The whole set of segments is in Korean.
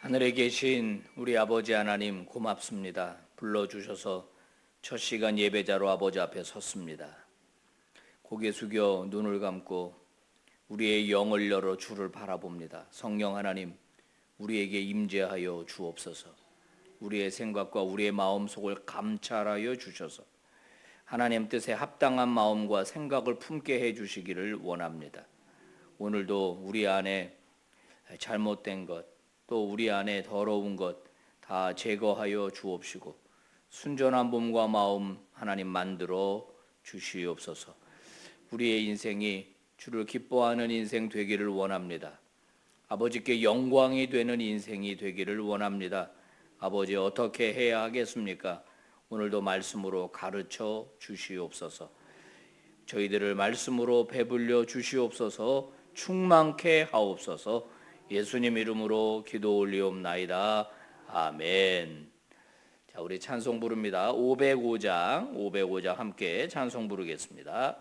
하늘에 계신 우리 아버지 하나님 고맙습니다. 불러주셔서 첫 시간 예배자로 아버지 앞에 섰습니다. 고개 숙여 눈을 감고 우리의 영을 열어 주를 바라봅니다. 성령 하나님, 우리에게 임재하여 주옵소서. 우리의 생각과 우리의 마음속을 감찰하여 주셔서 하나님 뜻에 합당한 마음과 생각을 품게 해주시기를 원합니다. 오늘도 우리 안에 잘못된 것, 또 우리 안에 더러운 것 다 제거하여 주옵시고 순전한 몸과 마음 하나님 만들어 주시옵소서. 우리의 인생이 주를 기뻐하는 인생 되기를 원합니다. 아버지께 영광이 되는 인생이 되기를 원합니다. 아버지, 어떻게 해야 하겠습니까? 오늘도 말씀으로 가르쳐 주시옵소서. 저희들을 말씀으로 배불려 주시옵소서. 충만케 하옵소서. 예수님 이름으로 기도 올리옵나이다. 아멘. 자, 우리 찬송 부릅니다. 505장 함께 찬송 부르겠습니다.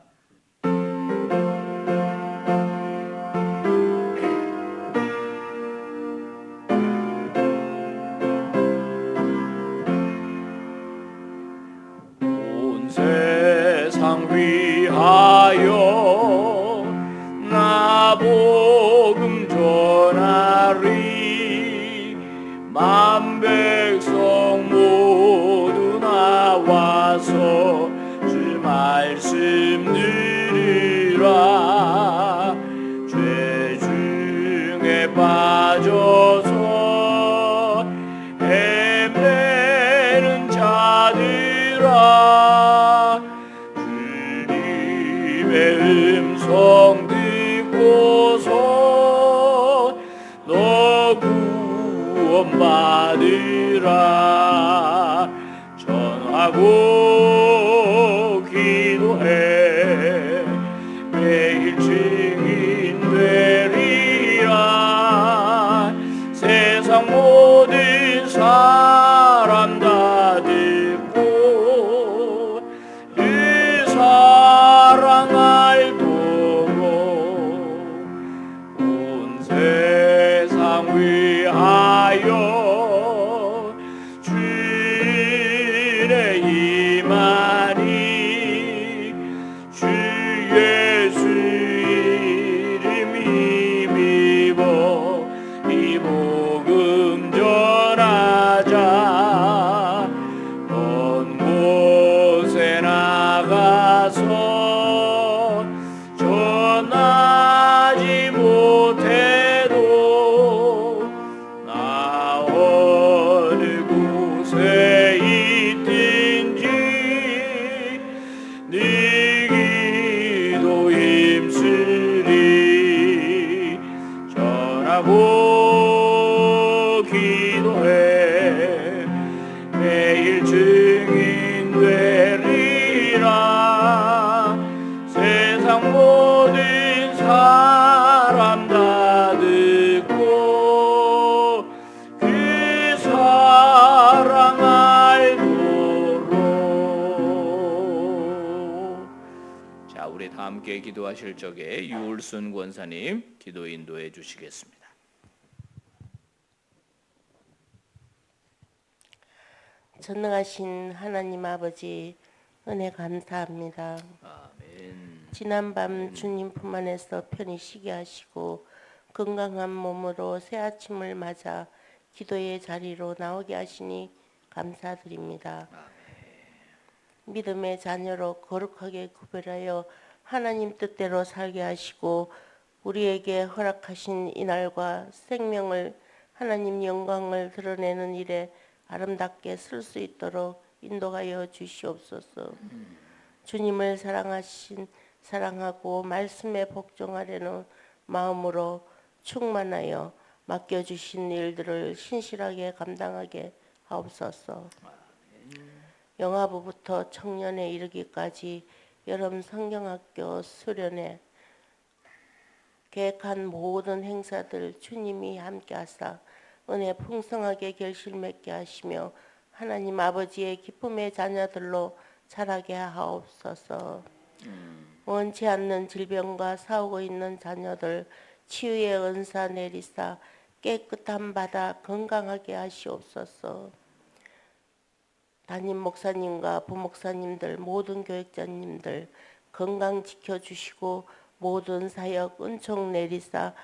온 세상 위하여 나 복음 전하리. 만 백성 모두 나와서 주 말씀 들으라. 죄 중에 빠져서 헤매는 자들아, 주님의 음성 듣고서 너 구원 받으라. 전하고 기도해 매일 증인 되리라. 세상 모든 사람 다 듣고 그 사랑 알도록 온 세상 위하여 주의 임하니. 주 예수 이름 힘입어 이 복음 전하자. 먼 곳에 나가서 전하지 못해도 나 어느 곳에 있든지 네 기도 힘쓰리. 전하고 기도해 매일 증인 되리라. 세상 모든 사람 다 듣고 그 사랑 알도록. 자, 우리 다 함께 기도하실 적에 유울순 권사님 기도 인도해 주시겠습니다. 전능하신 하나님 아버지, 은혜 감사합니다. 아멘. 지난밤 주님 품 안에서 편히 쉬게 하시고 건강한 몸으로 새 아침을 맞아 기도의 자리로 나오게 하시니 감사드립니다. 믿음의 자녀로 거룩하게 구별하여 하나님 뜻대로 살게 하시고 우리에게 허락하신 이날과 생명을 하나님 영광을 드러내는 일에 아름답게 쓸 수 있도록 인도하여 주시옵소서. 주님을 사랑하고 말씀에 복종하려는 마음으로 충만하여 맡겨주신 일들을 신실하게 감당하게 하옵소서. 영아부부터 청년에 이르기까지 여름 성경학교 수련회 계획한 모든 행사들 주님이 함께하사 은혜 풍성하게 결실 맺게 하시며 하나님 아버지의 기쁨의 자녀들로 자라게 하옵소서. 원치 않는 질병과 싸우고 있는 자녀들 치유의 은사 내리사 깨끗한 바다 건강하게 하시옵소서. 담임 목사님과 부목사님들 모든 교역자님들 건강 지켜주시고 모든 사역 은총 내리사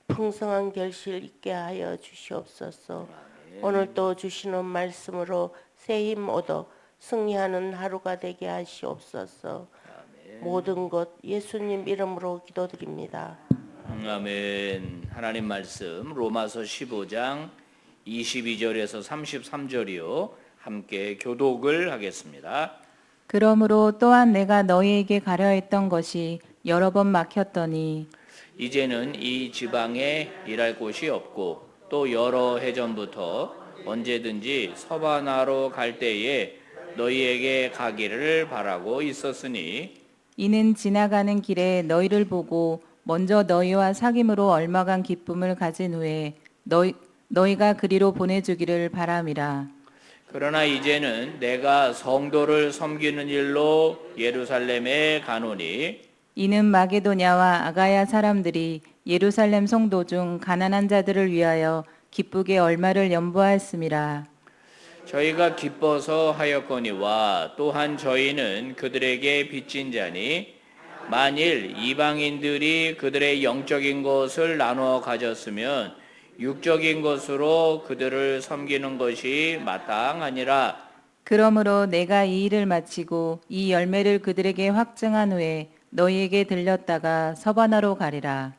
풍성한 결실 있게 하여 주시옵소서. 오늘도 주시는 말씀으로 새 힘 얻어 승리하는 하루가 되게 하시옵소서. 모든 것 예수님 이름으로 기도드립니다. 아멘. 하나님 말씀 로마서 15장 22절에서 33절이요. 함께 교독을 하겠습니다. 그러므로 또한 내가 너희에게 가려 했던 것이 여러 번 막혔더니 이제는 이 지방에 일할 곳이 없고 또 여러 해 전부터 언제든지 서바나로 갈 때에 너희에게 가기를 바라고 있었으니 이는 지나가는 길에 너희를 보고 먼저 너희와 사귐으로 얼마간 기쁨을 가진 후에 너희가 그리로 보내주기를 바람이라. 그러나 이제는 내가 성도를 섬기는 일로 예루살렘에 가노니 이는 마게도냐와 아가야 사람들이 예루살렘 성도 중 가난한 자들을 위하여 기쁘게 얼마를 연보하였음이라. 저희가 기뻐서 하였거니와 또한 저희는 그들에게 빚진 자니 만일 이방인들이 그들의 영적인 것을 나누어 가졌으면 육적인 것으로 그들을 섬기는 것이 마땅하니라. 그러므로 내가 이 일을 마치고 이 열매를 그들에게 확증한 후에 너희에게 들렸다가 서바나로 가리라.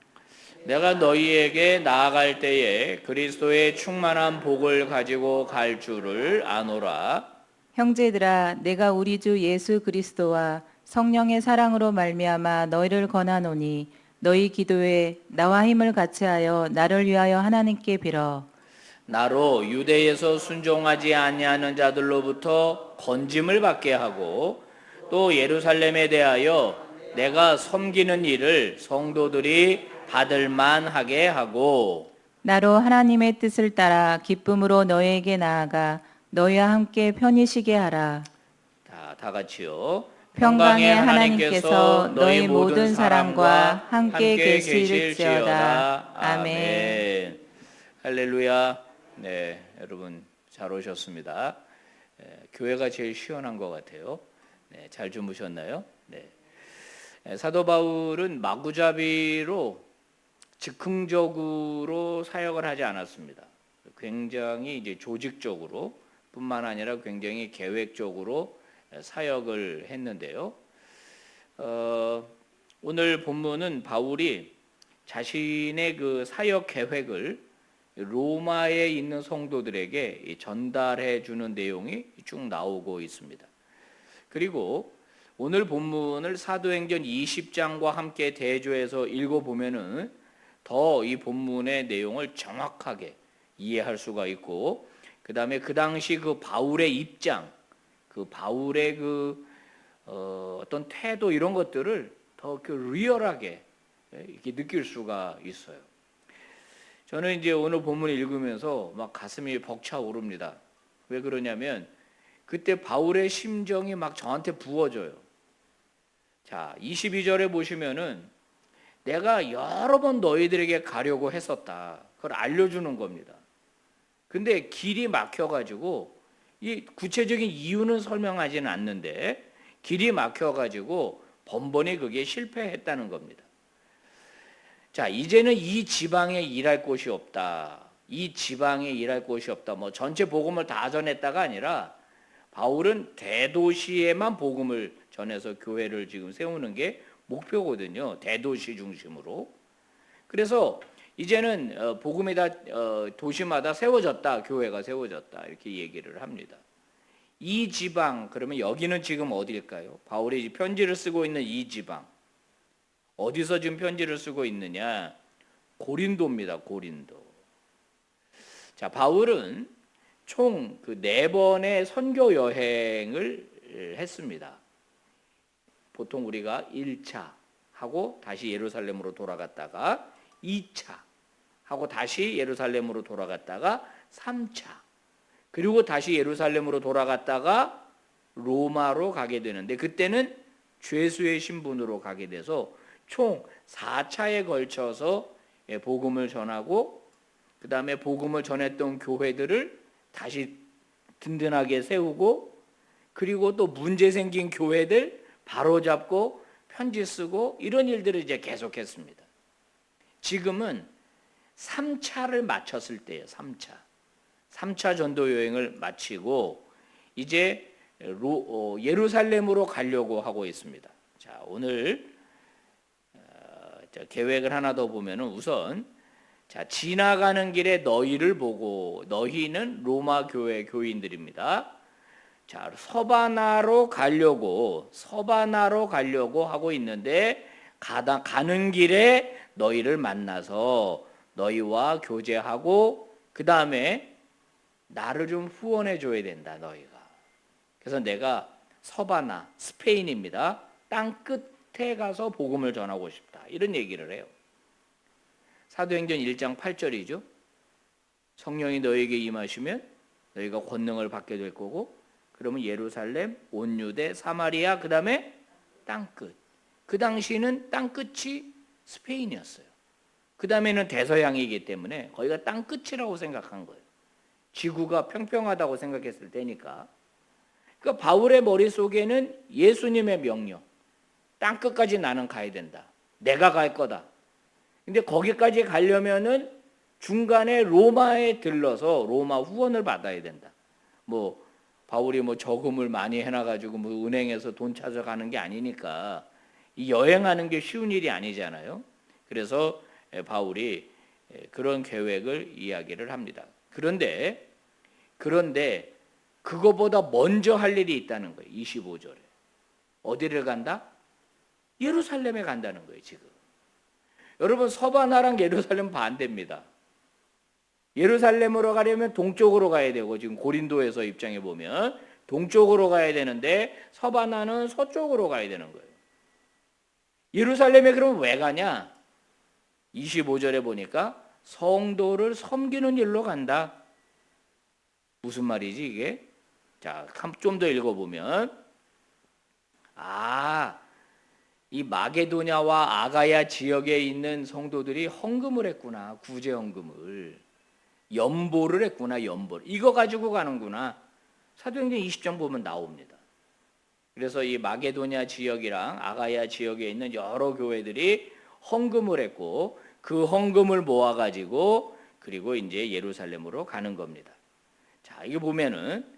내가 너희에게 나아갈 때에 그리스도의 충만한 복을 가지고 갈 줄을 아노라. 형제들아, 내가 우리 주 예수 그리스도와 성령의 사랑으로 말미암아 너희를 권하노니 너희 기도에 나와 힘을 같이하여 나를 위하여 하나님께 빌어. 나로 유대에서 순종하지 아니하는 자들로부터 건짐을 받게 하고 또 예루살렘에 대하여 내가 섬기는 일을 성도들이 받을 만하게 하고 나로 하나님의 뜻을 따라 기쁨으로 너희에게 나아가 너희와 함께 편히 쉬게 하라. 다 같이요. 평강의 하나님께서 너희 모든 사람과 함께 계실지어다. 아멘. 할렐루야. 네, 여러분 잘 오셨습니다. 교회가 제일 시원한 것 같아요. 네, 잘 주무셨나요? 네. 사도 바울은 마구잡이로 즉흥적으로 사역을 하지 않았습니다. 굉장히 이제 조직적으로 뿐만 아니라 굉장히 계획적으로 사역을 했는데요. 오늘 본문은 바울이 자신의 그 사역 계획을 로마에 있는 성도들에게 전달해 주는 내용이 쭉 나오고 있습니다. 그리고 오늘 본문을 사도행전 20장과 함께 대조해서 읽어보면은 더 이 본문의 내용을 정확하게 이해할 수가 있고, 그 다음에 그 당시 그 바울의 입장, 그 바울의 그 어떤 태도 이런 것들을 더 리얼하게 이렇게 느낄 수가 있어요. 저는 이제 오늘 본문을 읽으면서 막 가슴이 벅차오릅니다. 왜 그러냐면 그때 바울의 심정이 막 저한테 부어져요. 자, 22절에 보시면은 내가 여러 번 너희들에게 가려고 했었다. 그걸 알려주는 겁니다. 근데 길이 막혀가지고 이 구체적인 이유는 설명하지는 않는데 길이 막혀가지고 번번이 그게 실패했다는 겁니다. 자, 이제는 이 지방에 일할 곳이 없다. 이 지방에 일할 곳이 없다. 뭐 전체 복음을 다 전했다가 아니라 바울은 대도시에만 복음을 전해서 교회를 지금 세우는 게 목표거든요. 대도시 중심으로. 그래서 이제는 복음이 다 도시마다 세워졌다. 교회가 세워졌다. 이렇게 얘기를 합니다. 이 지방, 그러면 여기는 지금 어디일까요? 바울이 편지를 쓰고 있는 이 지방. 어디서 지금 편지를 쓰고 있느냐? 고린도입니다. 고린도. 자, 바울은 총 그 4번의 선교 여행을 했습니다. 보통 우리가 1차 하고 다시 예루살렘으로 돌아갔다가 2차 하고 다시 예루살렘으로 돌아갔다가 3차 그리고 다시 예루살렘으로 돌아갔다가 로마로 가게 되는데 그때는 죄수의 신분으로 가게 돼서 총 4차에 걸쳐서 복음을 전하고 그 다음에 복음을 전했던 교회들을 다시 든든하게 세우고, 그리고 또 문제 생긴 교회들 바로잡고 편지 쓰고 이런 일들을 이제 계속했습니다. 지금은 3차를 마쳤을 때예요. 3차 전도 여행을 마치고 이제 예루살렘으로 가려고 하고 있습니다. 자, 오늘 계획을 하나 더 보면은 우선 자, 지나가는 길에 너희를 보고, 너희는 로마 교회 교인들입니다. 자, 서바나로 가려고 하고 있는데 가는 길에 너희를 만나서 너희와 교제하고 그 다음에 나를 좀 후원해 줘야 된다, 너희가. 그래서 내가 서바나, 스페인입니다. 땅 끝에 가서 복음을 전하고 싶다. 이런 얘기를 해요. 사도행전 1장 8절이죠. 성령이 너에게 임하시면 너희가 권능을 받게 될 거고, 그러면 예루살렘, 온 유대, 사마리아, 그 다음에 땅끝. 그 당시는 땅끝이 스페인이었어요. 그 다음에는 대서양이기 때문에 거기가 땅끝이라고 생각한 거예요. 지구가 평평하다고 생각했을 때니까. 그러니까 바울의 머릿속에는 예수님의 명령, 땅끝까지 나는 가야 된다. 내가 갈 거다. 근데 거기까지 가려면은 중간에 로마에 들러서 로마 후원을 받아야 된다. 뭐 바울이 뭐 저금을 많이 해놔가지고 뭐 은행에서 돈 찾아가는 게 아니니까 이 여행하는 게 쉬운 일이 아니잖아요. 그래서 바울이 그런 계획을 이야기를 합니다. 그런데 그거보다 먼저 할 일이 있다는 거예요. 25절에. 어디를 간다? 예루살렘에 간다는 거예요, 지금. 여러분, 서바나랑 예루살렘 반대입니다. 예루살렘으로 가려면 동쪽으로 가야 되고, 지금 고린도에서 입장해 보면 동쪽으로 가야 되는데 서바나는 서쪽으로 가야 되는 거예요. 예루살렘에 그럼 왜 가냐? 25절에 보니까 성도를 섬기는 일로 간다. 무슨 말이지 이게? 자, 좀 더 읽어보면 이 마게도냐와 아가야 지역에 있는 성도들이 헌금을 했구나. 구제 헌금을. 연보를 했구나. 연보. 이거 가지고 가는구나. 사도행전 20장 보면 나옵니다. 그래서 이 마게도냐 지역이랑 아가야 지역에 있는 여러 교회들이 헌금을 했고 그 헌금을 모아가지고 그리고 이제 예루살렘으로 가는 겁니다. 자, 이거 보면은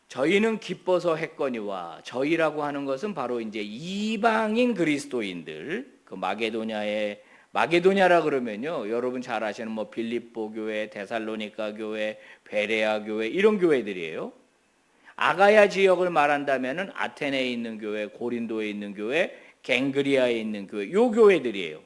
저희는 기뻐서 했거니와, 저희라고 하는 것은 바로 이제 이방인 그리스도인들, 그 마게도냐라 그러면요, 여러분 잘 아시는 뭐 빌립보 교회, 데살로니가 교회, 베레아 교회 이런 교회들이에요. 아가야 지역을 말한다면은 아테네에 있는 교회, 고린도에 있는 교회, 갱그리아에 있는 교회, 요 교회들이에요.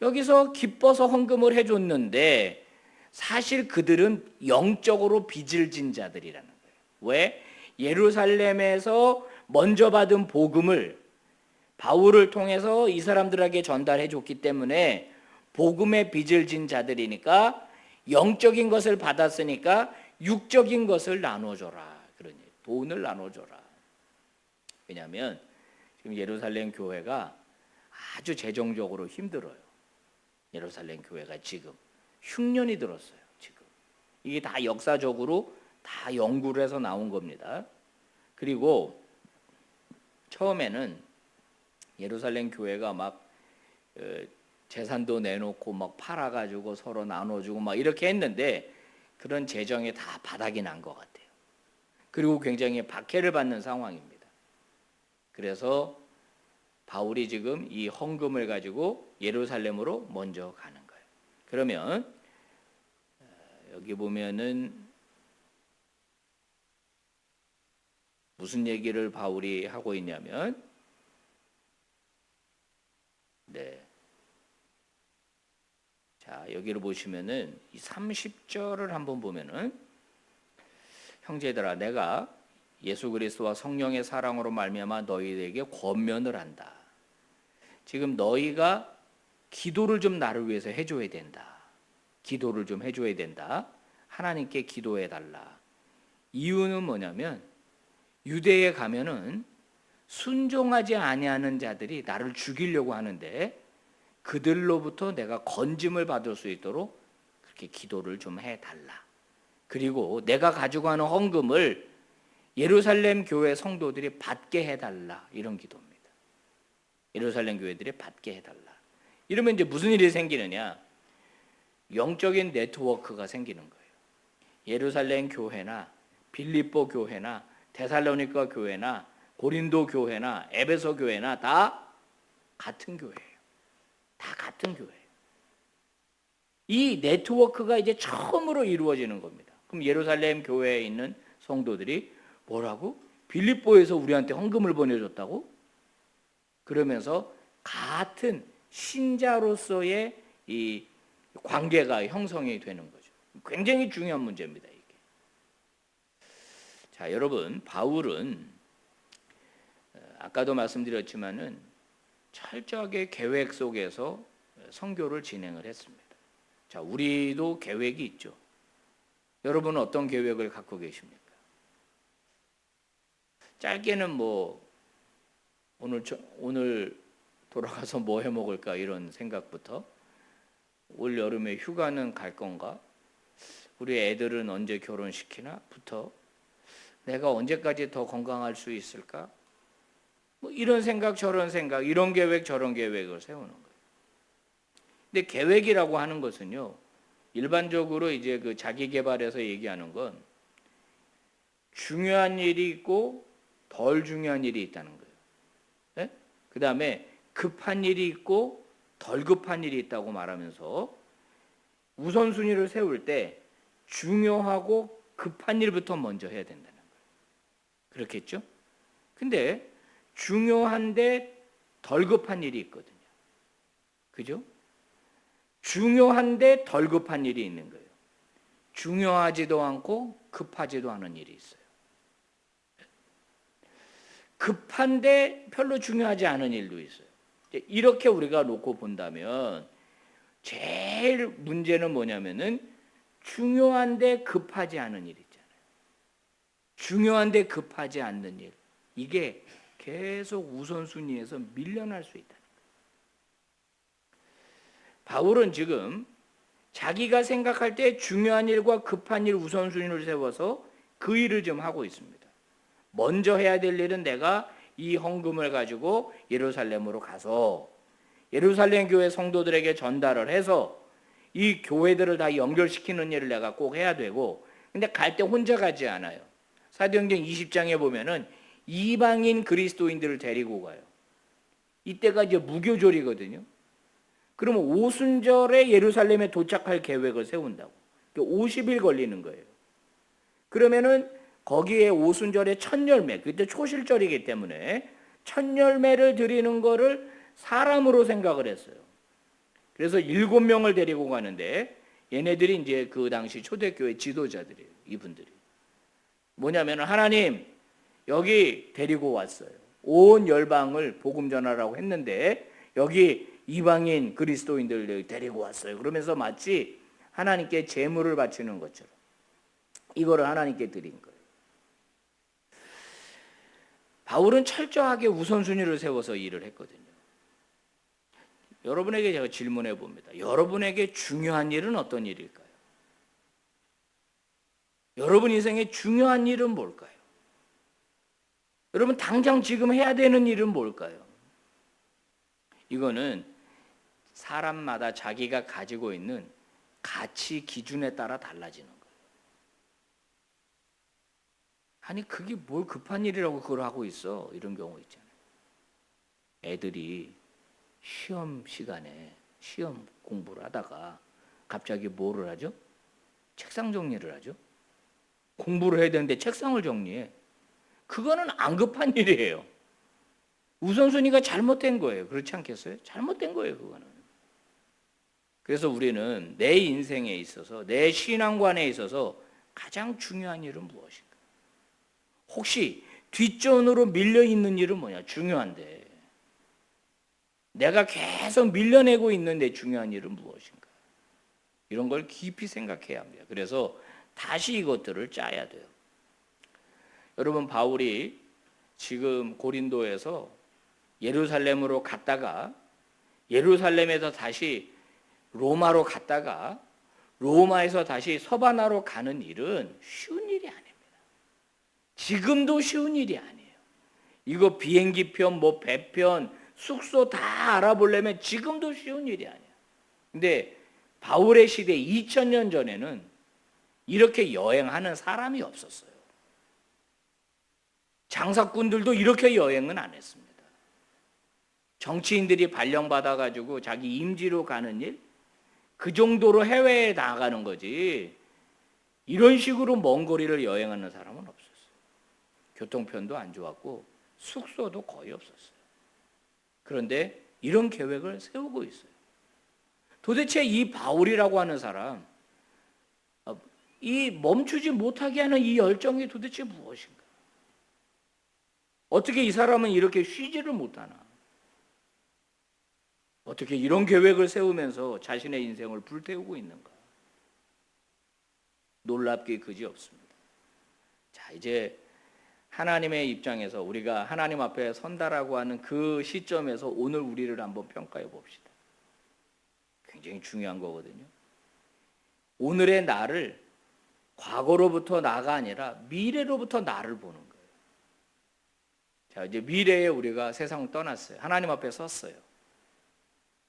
여기서 기뻐서 헌금을 해줬는데 사실 그들은 영적으로 빚을 진 자들이라는 거예요. 왜? 예루살렘에서 먼저 받은 복음을 바울을 통해서 이 사람들에게 전달해 줬기 때문에 복음의 빚을 진 자들이니까 영적인 것을 받았으니까 육적인 것을 나눠줘라. 그러니 돈을 나눠줘라. 왜냐하면 지금 예루살렘 교회가 아주 재정적으로 힘들어요. 예루살렘 교회가 지금 흉년이 들었어요. 지금 이게 다 역사적으로 다 연구를 해서 나온 겁니다. 그리고 처음에는 예루살렘 교회가 막 재산도 내놓고 막 팔아가지고 서로 나눠주고 막 이렇게 했는데 그런 재정이 다 바닥이 난 것 같아요. 그리고 굉장히 박해를 받는 상황입니다. 그래서 바울이 지금 이 헌금을 가지고 예루살렘으로 먼저 가는 거예요. 그러면 여기 보면은 무슨 얘기를 바울이 하고 있냐면, 자, 여기를 보시면은 이 30절을 한번 보면은, 형제들아 내가 예수 그리스도와 성령의 사랑으로 말미암아 너희에게 권면을 한다. 지금 너희가 기도를 좀 나를 위해서 해줘야 된다. 기도를 좀 해줘야 된다. 하나님께 기도해 달라. 이유는 뭐냐면 유대에 가면은 순종하지 아니하는 자들이 나를 죽이려고 하는데 그들로부터 내가 건짐을 받을 수 있도록 그렇게 기도를 좀 해달라. 그리고 내가 가지고 가는 헌금을 예루살렘 교회 성도들이 받게 해달라. 이런 기도입니다. 예루살렘 교회들이 받게 해달라. 이러면 이제 무슨 일이 생기느냐? 영적인 네트워크가 생기는 거예요. 예루살렘 교회나 빌립보 교회나 데살로니가 교회나 고린도 교회나 에베소 교회나 다 같은 교회예요. 다 같은 교회예요. 이 네트워크가 이제 처음으로 이루어지는 겁니다. 그럼 예루살렘 교회에 있는 성도들이 뭐라고? 빌립보에서 우리한테 헌금을 보내줬다고? 그러면서 같은 신자로서의 이 관계가 형성이 되는 거죠. 굉장히 중요한 문제입니다, 이게. 자, 여러분, 바울은 아까도 말씀드렸지만은 철저하게 계획 속에서 선교를 진행을 했습니다. 자, 우리도 계획이 있죠. 여러분은 어떤 계획을 갖고 계십니까? 짧게는 뭐 오늘 돌아가서 뭐 해 먹을까 이런 생각부터 올 여름에 휴가는 갈 건가? 우리 애들은 언제 결혼시키나?부터 내가 언제까지 더 건강할 수 있을까? 뭐 이런 생각 저런 생각 이런 계획 저런 계획을 세우는 거예요. 근데 계획이라고 하는 것은요. 일반적으로 이제 그 자기 개발에서 얘기하는 건 중요한 일이 있고 덜 중요한 일이 있다는 거예요. 네? 그다음에 급한 일이 있고 덜 급한 일이 있다고 말하면서 우선순위를 세울 때 중요하고 급한 일부터 먼저 해야 된다는 거예요. 그렇겠죠? 근데 중요한데 덜 급한 일이 있거든요. 그죠? 중요한데 덜 급한 일이 있는 거예요. 중요하지도 않고 급하지도 않은 일이 있어요. 급한데 별로 중요하지 않은 일도 있어요. 이렇게 우리가 놓고 본다면 제일 문제는 뭐냐면은 중요한데 급하지 않은 일 있잖아요. 중요한데 급하지 않는 일. 이게 계속 우선순위에서 밀려날 수 있다는 거예요. 바울은 지금 자기가 생각할 때 중요한 일과 급한 일 우선순위를 세워서 그 일을 좀 하고 있습니다. 먼저 해야 될 일은 내가 이 헌금을 가지고 예루살렘으로 가서 예루살렘 교회 성도들에게 전달을 해서 이 교회들을 다 연결시키는 일을 내가 꼭 해야 되고, 근데 갈 때 혼자 가지 않아요. 사도행전 20장에 보면은 이방인 그리스도인들을 데리고 가요. 이때가 이제 무교절이거든요. 그러면 오순절에 예루살렘에 도착할 계획을 세운다고. 50일 걸리는 거예요. 그러면은 거기에 오순절에 첫 열매, 그때 초실절이기 때문에 첫 열매를 드리는 거를 사람으로 생각을 했어요. 그래서 7명을 데리고 가는데 얘네들이 이제 그 당시 초대교회 지도자들이에요. 이분들이. 뭐냐면 하나님 여기 데리고 왔어요. 온 열방을 복음 전하라고 했는데 여기 이방인 그리스도인들 데리고 왔어요. 그러면서 마치 하나님께 제물을 바치는 것처럼 이거를 하나님께 드린 거예요. 바울은 철저하게 우선순위를 세워서 일을 했거든요. 여러분에게 제가 질문해 봅니다. 여러분에게 중요한 일은 어떤 일일까요? 여러분 인생에 중요한 일은 뭘까요? 여러분 당장 지금 해야 되는 일은 뭘까요? 이거는 사람마다 자기가 가지고 있는 가치 기준에 따라 달라지는 거예요. 아니 그게 뭘 급한 일이라고 그걸 하고 있어? 이런 경우 있잖아요. 애들이 시험 시간에 시험 공부를 하다가 갑자기 뭐를 하죠? 책상 정리를 하죠. 공부를 해야 되는데 책상을 정리해. 그거는 안 급한 일이에요. 우선순위가 잘못된 거예요. 그렇지 않겠어요? 잘못된 거예요, 그거는. 그래서 우리는 내 인생에 있어서, 내 신앙관에 있어서 가장 중요한 일은 무엇인가? 혹시 뒷전으로 밀려 있는 일은 뭐냐? 중요한데. 내가 계속 밀려내고 있는데 중요한 일은 무엇인가? 이런 걸 깊이 생각해야 합니다. 그래서 다시 이것들을 짜야 돼요. 여러분, 바울이 지금 고린도에서 예루살렘으로 갔다가 예루살렘에서 다시 로마로 갔다가 로마에서 다시 서바나로 가는 일은 쉬운 일이 아닙니다. 지금도 쉬운 일이 아니에요. 이거 비행기편, 뭐 배편, 숙소 다 알아보려면 지금도 쉬운 일이 아니에요. 근데 바울의 시대 2000년 전에는 이렇게 여행하는 사람이 없었어요. 장사꾼들도 이렇게 여행은 안 했습니다. 정치인들이 발령받아가지고 자기 임지로 가는 일, 그 정도로 해외에 나가는 거지 이런 식으로 먼 거리를 여행하는 사람은 없었어요. 교통편도 안 좋았고 숙소도 거의 없었어요. 그런데 이런 계획을 세우고 있어요. 도대체 이 바울이라고 하는 사람, 이 멈추지 못하게 하는 이 열정이 도대체 무엇인가? 어떻게 이 사람은 이렇게 쉬지를 못하나? 어떻게 이런 계획을 세우면서 자신의 인생을 불태우고 있는가? 놀랍기 그지없습니다. 자, 이제 하나님의 입장에서 우리가 하나님 앞에 선다라고 하는 그 시점에서 오늘 우리를 한번 평가해 봅시다. 굉장히 중요한 거거든요. 오늘의 나를 과거로부터 나가 아니라 미래로부터 나를 보는 거예요. 자, 이제 미래에 우리가 세상을 떠났어요. 하나님 앞에 섰어요.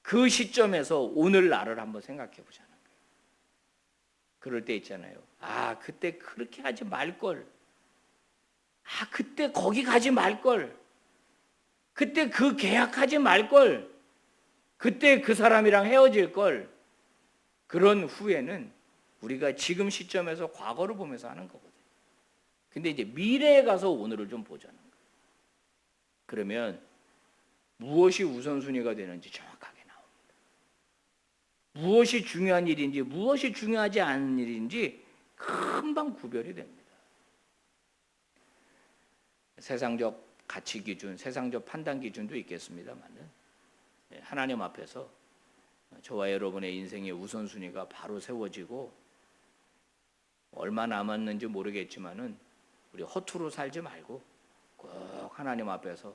그 시점에서 오늘 나를 한번 생각해 보자는 거예요. 그럴 때 있잖아요. 아, 그때 그렇게 하지 말걸. 아, 그때 거기 가지 말걸. 그때 그 계약하지 말걸. 그때 그 사람이랑 헤어질걸. 그런 후회는 우리가 지금 시점에서 과거를 보면서 하는 거거든요. 근데 이제 미래에 가서 오늘을 좀 보자는 거예요. 그러면 무엇이 우선순위가 되는지 정확하게 나옵니다. 무엇이 중요한 일인지 무엇이 중요하지 않은 일인지 금방 구별이 됩니다. 세상적 가치 기준, 세상적 판단 기준도 있겠습니다만은 하나님 앞에서 저와 여러분의 인생의 우선순위가 바로 세워지고 얼마 남았는지 모르겠지만은 우리 허투루 살지 말고 꼭 하나님 앞에서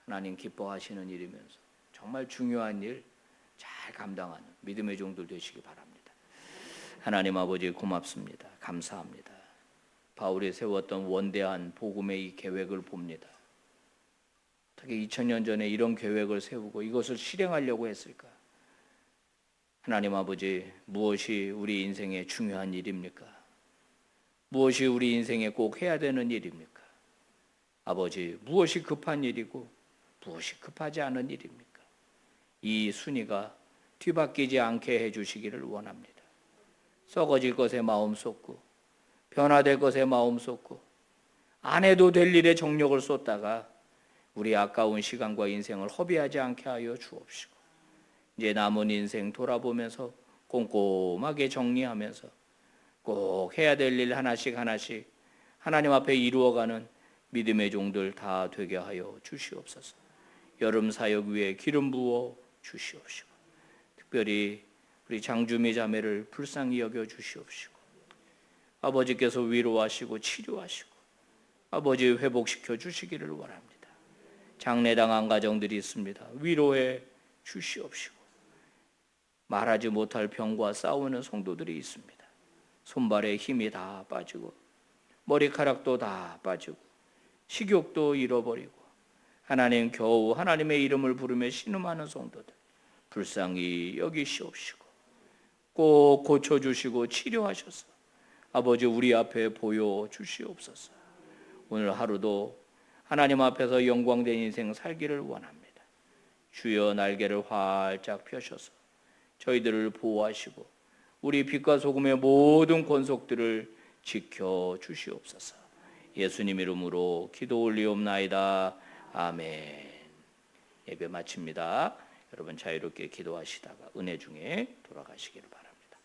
하나님 기뻐하시는 일이면서 정말 중요한 일 잘 감당하는 믿음의 종들 되시기 바랍니다. 하나님 아버지 고맙습니다. 감사합니다. 바울이 세웠던 원대한 복음의 이 계획을 봅니다. 어떻게 2000년 전에 이런 계획을 세우고 이것을 실행하려고 했을까? 하나님 아버지, 무엇이 우리 인생의 중요한 일입니까? 무엇이 우리 인생에 꼭 해야 되는 일입니까? 아버지, 무엇이 급한 일이고 무엇이 급하지 않은 일입니까? 이 순위가 뒤바뀌지 않게 해주시기를 원합니다. 썩어질 것에 마음 쏟고 변화될 것에 마음 쏟고 안 해도 될 일에 정력을 쏟다가 우리 아까운 시간과 인생을 허비하지 않게 하여 주옵시고 이제 남은 인생 돌아보면서 꼼꼼하게 정리하면서 꼭 해야 될 일 하나씩 하나씩 하나님 앞에 이루어가는 믿음의 종들 다 되게 하여 주시옵소서. 여름 사역 위에 기름 부어 주시옵시고 특별히 우리 장주미 자매를 불쌍히 여겨 주시옵시고 아버지께서 위로하시고 치료하시고 아버지 회복시켜 주시기를 원합니다. 장례당한 가정들이 있습니다. 위로해 주시옵시고 말하지 못할 병과 싸우는 성도들이 있습니다. 손발에 힘이 다 빠지고 머리카락도 다 빠지고 식욕도 잃어버리고 하나님 겨우 하나님의 이름을 부르며 신음하는 성도들 불쌍히 여기시옵시고 꼭 고쳐주시고 치료하셔서 아버지 우리 앞에 보여주시옵소서. 오늘 하루도 하나님 앞에서 영광된 인생 살기를 원합니다. 주여 날개를 활짝 펴셔서 저희들을 보호하시고 우리 빛과 소금의 모든 권속들을 지켜주시옵소서. 예수님 이름으로 기도 올리옵나이다. 아멘. 예배 마칩니다. 여러분 자유롭게 기도하시다가 은혜 중에 돌아가시기를 바랍니다.